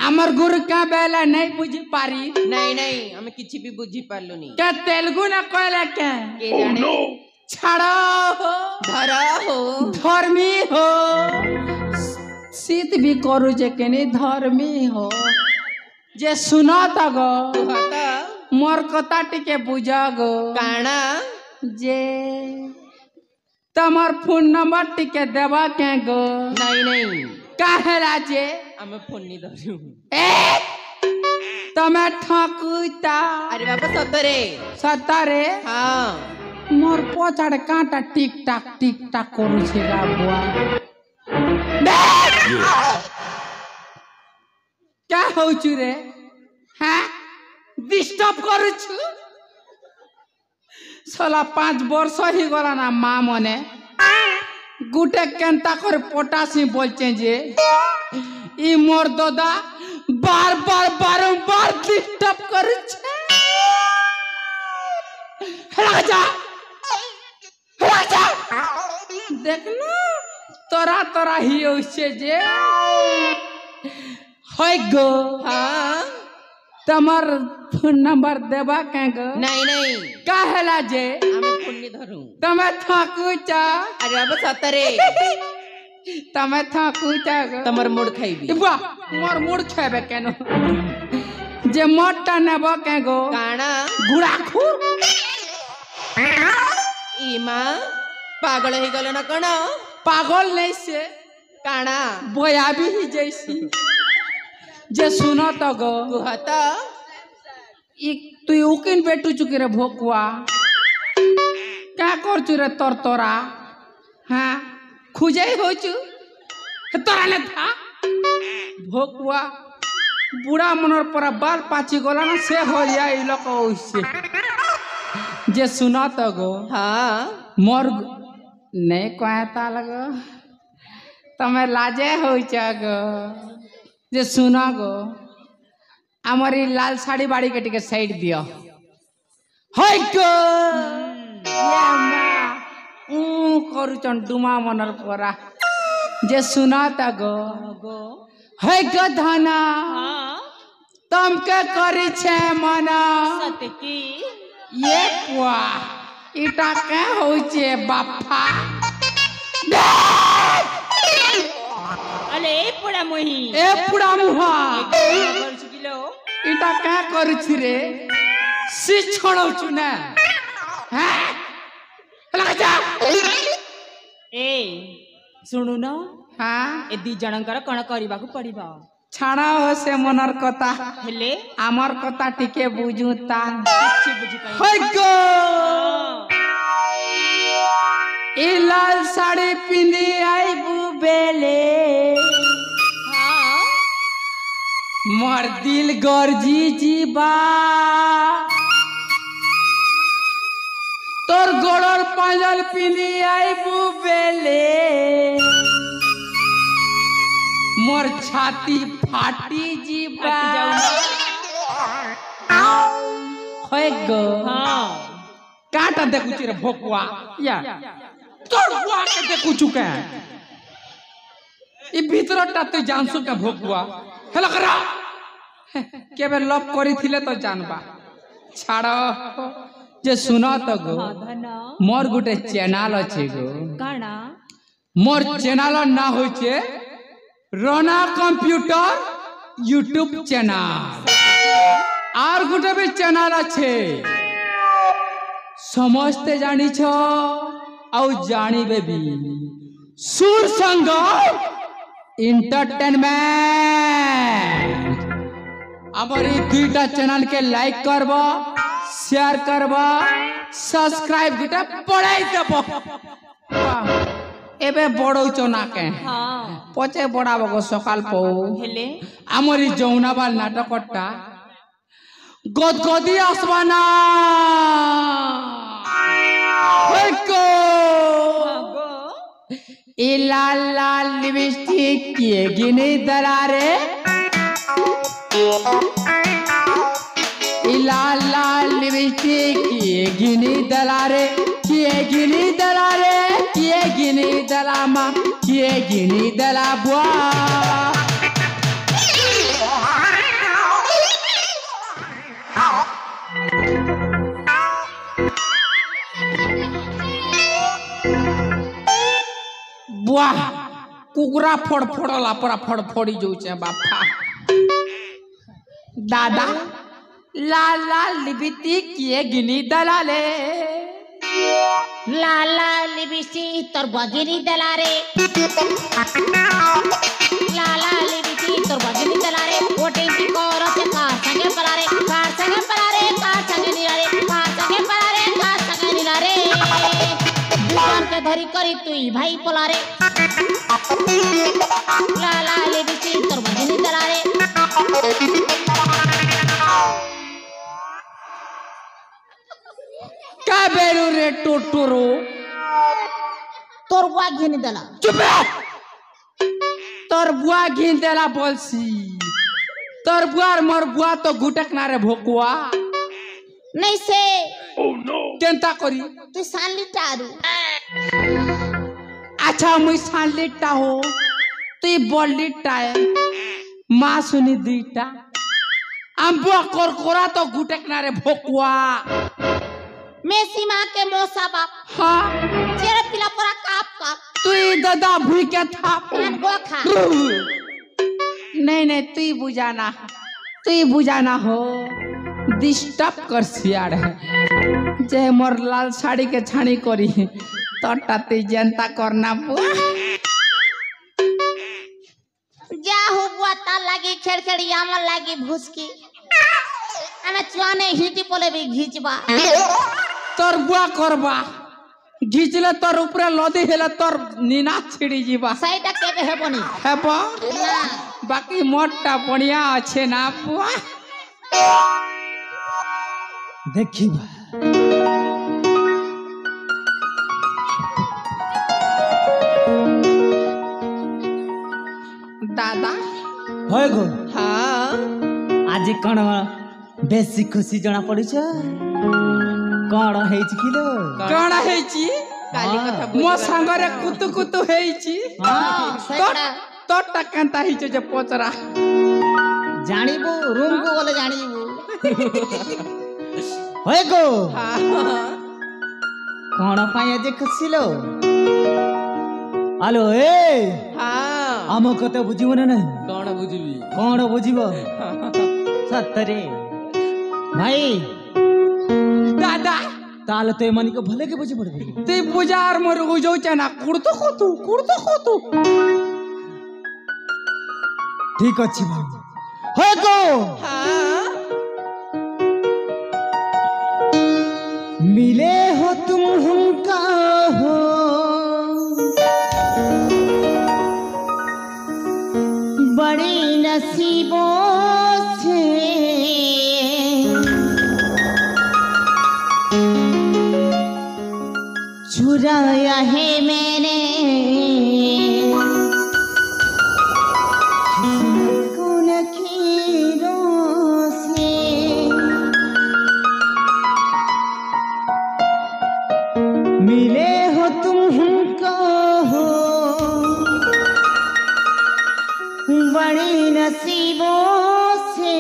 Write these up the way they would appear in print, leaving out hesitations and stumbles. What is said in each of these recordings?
आमर गुरु का बेला नहीं बुझी पारी नहीं नहीं हमें किसी भी बुझी पारलु नहीं क्या तेलुगु ना कहला क्या के जाने छाड़ो हो धरा हो धर्मी हो शीत भी करू जे के नहीं धर्मी हो जे सुना ता गो हता मोर कथा टिके बुझा गो काना जे तमर फोन नंबर टिके देवा के गो नहीं नहीं काहेला जे हमें फोन नहीं धरू तमे ठकुता अरे बाबा सतरे सतारे हाँ मोर पछाड़ कांटा टिक टाक करू छे गा बुआ क्या हो छु रे हाँ डिस्टर्ब करू छु साला 5 वर्ष ही गला ना माँ मने गुटे केंता कर पोटासी बोलचे जे ई मोर दादा बारंबार डिस्टर्ब करू छे राजा देख ना तोरा ही होइछे जे होय गो हाँ तमर फोन नंबर देबा के गो नहीं नहीं काहेला जे हमें फोन नहीं धरू तमे थकुचा अरे बाबा सतरे तमे थकुचा गो तमर मुड़ खाइबी बुआ मोर मुड़ छेबे केनो जे मोटा नेबो के गो काना गुड़ाखू इमा पागल ही गलो ना कण पागल नहीं से काना बोया भी ही जैसी जे सुनो तो गो हता तू उकिन बेटू चुकी रे भोकुआ क्या कर चु रे तोरा हाँ खुजे हो चु तोरा ने था भोकुआ बुढ़ा मनोर पर बाल पाची गला ना से हो जाए लोग ओइसे जे सुना तो गो हाँ मोर नहीं कहता लगो तमे लाजे हो गो जे सुना गो हमारी लाल साड़ी बाड़ी के टिके साइड दियो होय गो ये मां करू चंडुमा मनर परा जे सुना ता गो होय गो धना तुम के करी छे मना सत्य की ये पुआ इटा के होय छे बापा अले पुड़ा मोही ए पुड़ा मुहा कर चुकिलो इटा क्या करू छी रे सी छोड़ो छु ना हैं लगा ए सुनु न हां ए दी जनकर कण करिबा को पड़िबा छाड़ा हो से मनर कथा हेले आमर कथा टिके बुझुता किछि बुझी पाई होय गो ई लाल साड़ी पिंदी आई बुबेले हां मोर दिल गर्जी जीबा तोर गोड़र पांजल पिंदी आई बुबेले मोर छाती फाटी जीबा होय गो हां काटा देखु रे भोकुआ या तोर बुआ के देखु चुके ई भीतरटा तू जानसु के भोकुआ हेला करा केबे लव करी थिले तो जानबा छाड़ो जे सुना तो गो धना मोर गुटे चैनल अछि गो काना मोर चैनल ना होय छे रोना कंप्यूटर यूट्यूब चैनल और गुटे भी चैनल अच्छे समझते जानी छो औ जानिबे भी सुर संगम एंटरटेनमेंट हमारी दुईटा चैनल के लाइक करबो शेयर करबो सब्सक्राइब गुटे बढ़ाई देबो एबे बड़ो चना के हां पचे बड़ाबो गो सकाल पौ हेले हमारी जौनाबाल नाटकटा गदगदी आसवाना होइको गो ए लाल लाल लिपस्टिक किए गिने दरारे ए लाल लाल लिपस्टिक किए गिने दलारे किए गिनी दलारे किए गिनी दलामा किए गिनी दला बुआ वाह कुकुरा फड़फड़ला पूरा फड़फड़ी जाऊे बापा दादा लाल लाल लिबिती किए गिनी दलाले लाला लिबिसी तोर बगिनी दलारे लाला लिबिसी तोर बगिनी दलारे ओटे की कोरते कार संगे पलारे कार संगे पलारे कार संगे निरारे कार संगे पलारे कार संगे निरारे दुकान के धरी करी तुई भाई पलारे लाला लिबिसी तोर बगिनी दलारे क्या बेरू रे टोटोरो तोर बुआ घिनी दला चुप तोर बुआ घिन देला बोलसी तोर बुआ और मोर बुआ तो गुटक ना रे भोकुआ नहीं से केंता करी तू सानली टारू अच्छा मुई सानलिटा हो तू बॉलिटा है माँ सुनी दीटा अम्बुआ कोरकोरा तो गुटक ना रे भोकुआ मैं सीमा के मौसा बाप हाँ चेहरा पिला पूरा काप काप तू दादा भूई के था कान गो खा नहीं तू ही बुझाना हो डिस्टर्ब कर सियाड़ है जे मोर लाल साड़ी के छानी करी तो टती जनता करना बुआ जा हो बुआ ता लागी खेड़खेड़ी आमल लागी भूसकी हमें चुआने हिटी पोले भी घीचबा तोर बुआ करबा घिचले तोर ऊपर लदी हेले तोर नीना छिड़ी जीवा साइडा केबे हेबनी हेबा ना बाकी मोटा बढ़िया अच्छे ना बुआ देखी दादा होय गो हाँ आज कौन बेसी खुशी जना पड़ी कौन है किलो कौन है ची काली कथा मो संगरे कुतु कुतु है ची हां साइडा तो टकंता ही जे पोचरा जानिबो रूम को बोले जानिबो होय गो हाँ कौन पाए आज खुशी लो हेलो ए हाँ आम कते बुझिबो ना नहीं कौन बुझबी कौन बुझिबो सतरे भाई दादा ताल तो मन को भले के बुझी पड़बे ते बुजार मोर उजो चना कुड़तो खोतु ठीक अच्छी भाई होय गो हाँ मिले हो तुम हमका हो बड़ी नसीबों से चुराया है मैंने किस्मत को लकीरों से मिले हो तुम हमका हो बड़ी नसीबों से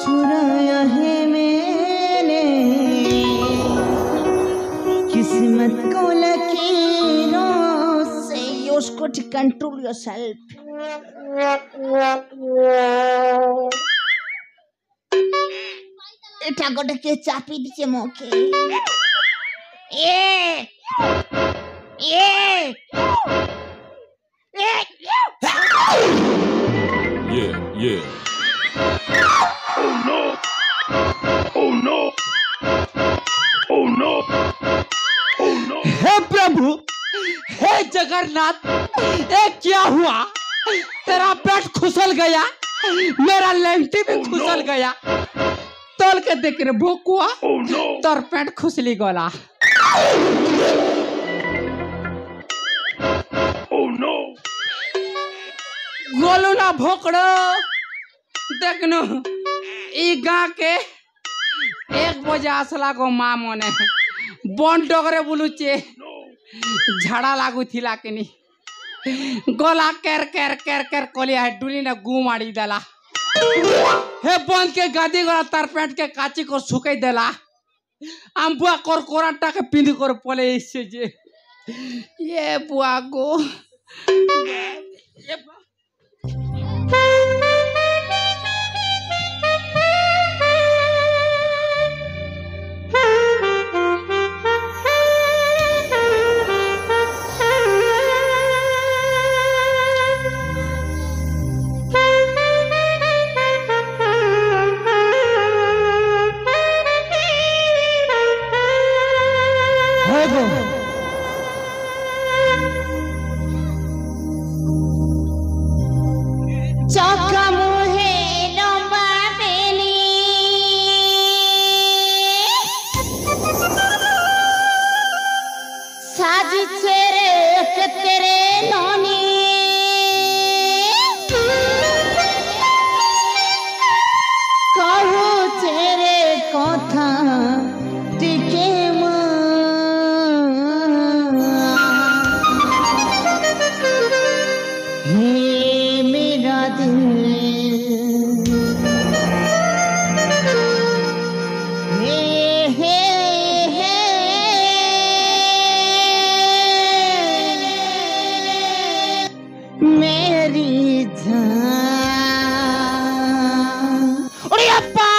चुराया है मैंने किस्मत को लकीरों से उसको to control yourself এটা গোটাকে চাপি দিচ্ছে মুখে Yeah, yeah. Oh no! Oh no! Oh no! Oh no! हे प्रभु हे जगन्नाथ ये क्या हुआ तेरा पेट खुसल गया मेरा लेंटी भी खुसल गया तोल के देख रे भोकुआ Oh no! तोर पेट खुसली गला Oh no! गोलू ना भोकड़ो देखनो ई गाँव के 1 बजे आसला को माँ मने बन डोगरे बुलुचे झाड़ा लागू थिला किनी गोला केर केर केर केर कोलिया है डुली ने गू मारी देला हे बंद के गादी गोला तार पेट के काची को सुके देला আম বুয়া কর কোরাটাকে পিঁধি করে পলে এসেছে এ বুয়া গো চকা মুহে লম্বা বেনি সাজিছে রে কেতেরে ননি কহুছে রে কথা টিকে मेरी जान अरे अप्पा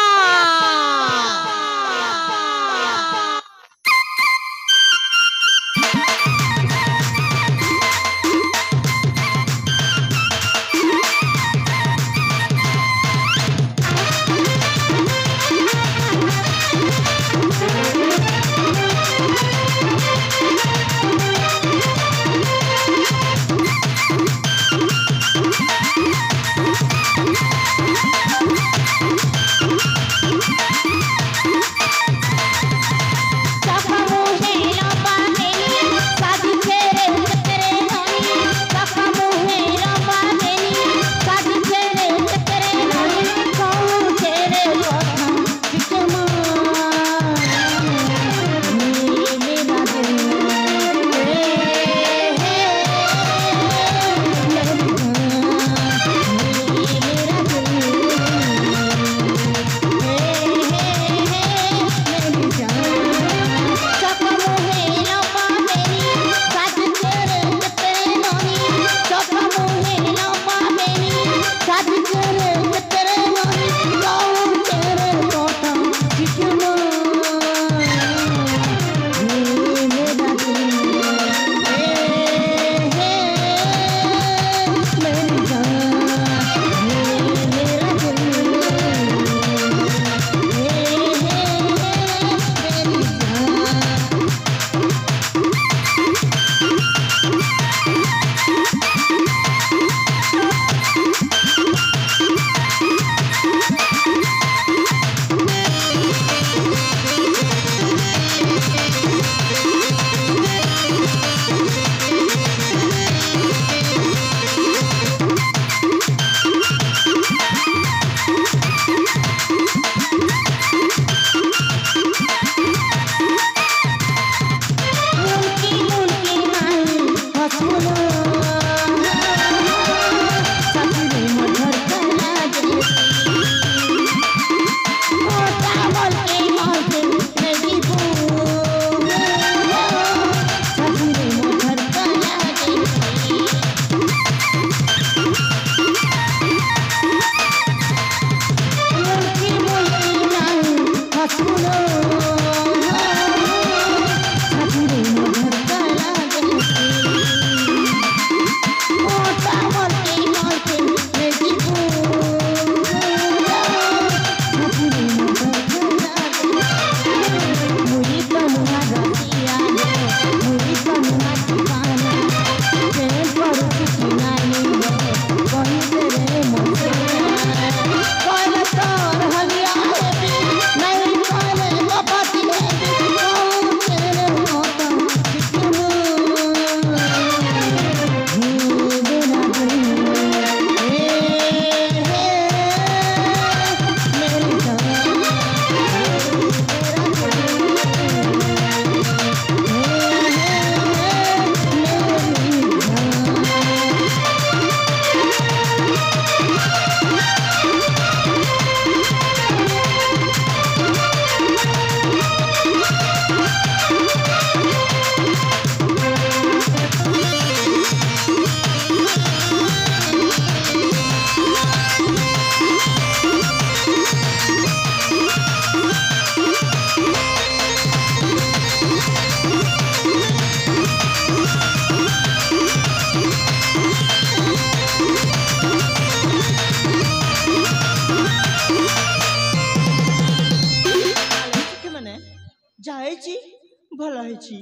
ভালো হয়েছি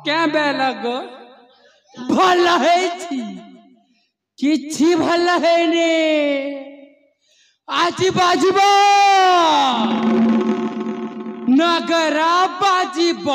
কে বেলা গো ভালো হয়েছি কিচ্ছি ভালো হয়নি আজি বাজিব নগরা বাজিব